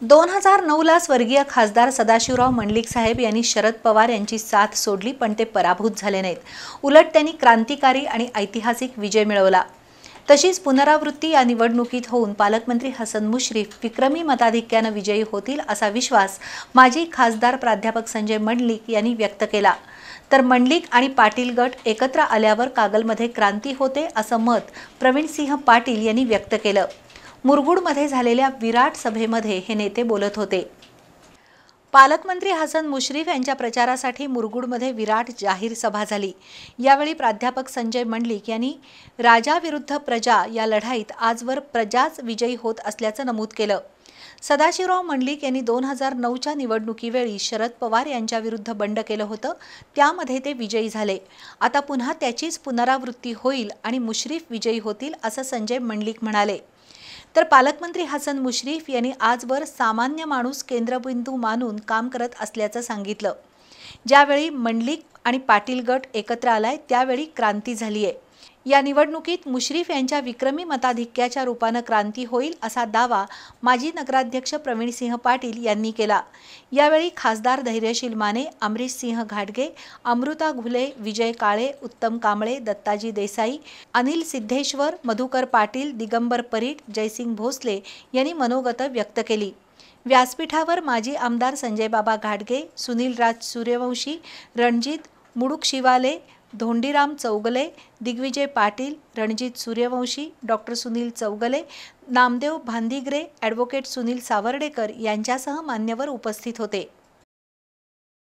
2009ला स्वर्गीय खासदार सदाशिवराव मंडलिक साहेब यांनी शरद पवार यांची साथ सोडली, पण ते पराभूत झाले नाहीत। उलट त्यांनी क्रांतिकारी आणि ऐतिहासिक विजय मिळवला। तशीच पुनरावृत्ती या निवडणुकीत होऊन पालकमंत्री हसन मुश्रीफ विक्रमी मताधिक्याने विजयी होतील असा विश्वास माजी खासदार प्राध्यापक संजय मंडलिक यांनी व्यक्त केला। तर मंडलिक आणि पाटील गट एकत्र आल्यावर कागलमध्ये क्रांती होते असं मत प्रवीणसिंह पाटील यांनी व्यक्त केलं। मुरगुडमध्ये झालेल्या विराट सभेमध्ये हे नेते बोलत होते। पालकमंत्री हसन मुश्रीफ यांच्या प्रचारासाठी मुरगुडमध्ये विराट जाहीर सभा झाली। यावेळी प्राध्यापक संजय मंडलिक यांनी राजा विरुद्ध प्रजा या लढाईत आजवर प्रजाच विजयी होत असल्याचं नमूद केलं। सदाशिवराव मंडलिक यांनी 2009च्या निवडणुकीवेळी शरद पवार यांच्या विरुद्ध बंड केलं होतं, त्यामध्ये ते विजयी झाले। आता पुन्हा त्याचीच पुनरावृत्ती होईल आणि मुश्रीफ विजयी होतील असं संजय मंडलिक म्हणाले। तर पालकमंत्री हसन मुश्रीफ यांनी आजवर सामान्य माणूस केंद्रबिंदू मानून काम करत असल्याचं सांगितलं। ज्यावेळी मंडलिक आणि पाटील गट एकत्र आलाय त्यावेळी क्रांती झालीय। या निवडणुकीत मुश्रीफ यांच्या विक्रमी मताधिक्याच्या रूपाने क्रांती होईल असा दावा माजी नगराध्यक्ष प्रवीणसिंह पाटील यांनी केला। यावेळी खासदार धैर्यशील माने, अमरीशसिंह घाटगे, अमृता घुले, विजय काळे, उत्तम कांबळे, दत्ताजी देसाई, अनिल सिद्धेश्वर, मधुकर पाटील, दिगंबर परीट, जयसिंग भोसले यांनी मनोगत व्यक्त केली। व्यासपीठावर माजी आमदार संजयबाबा घाटगे, सुनीलराज सूर्यवंशी, रणजित मुडुकशिवाले, धोंडीराम चौगले, दिग्विजय पाटील, रणजित सूर्यवंशी, डॉक्टर सुनील चौगले, नामदेव भांदिगरे, ॲडव्होकेट सुनील सावर्डेकर यांच्यासह मान्यवर उपस्थित होते।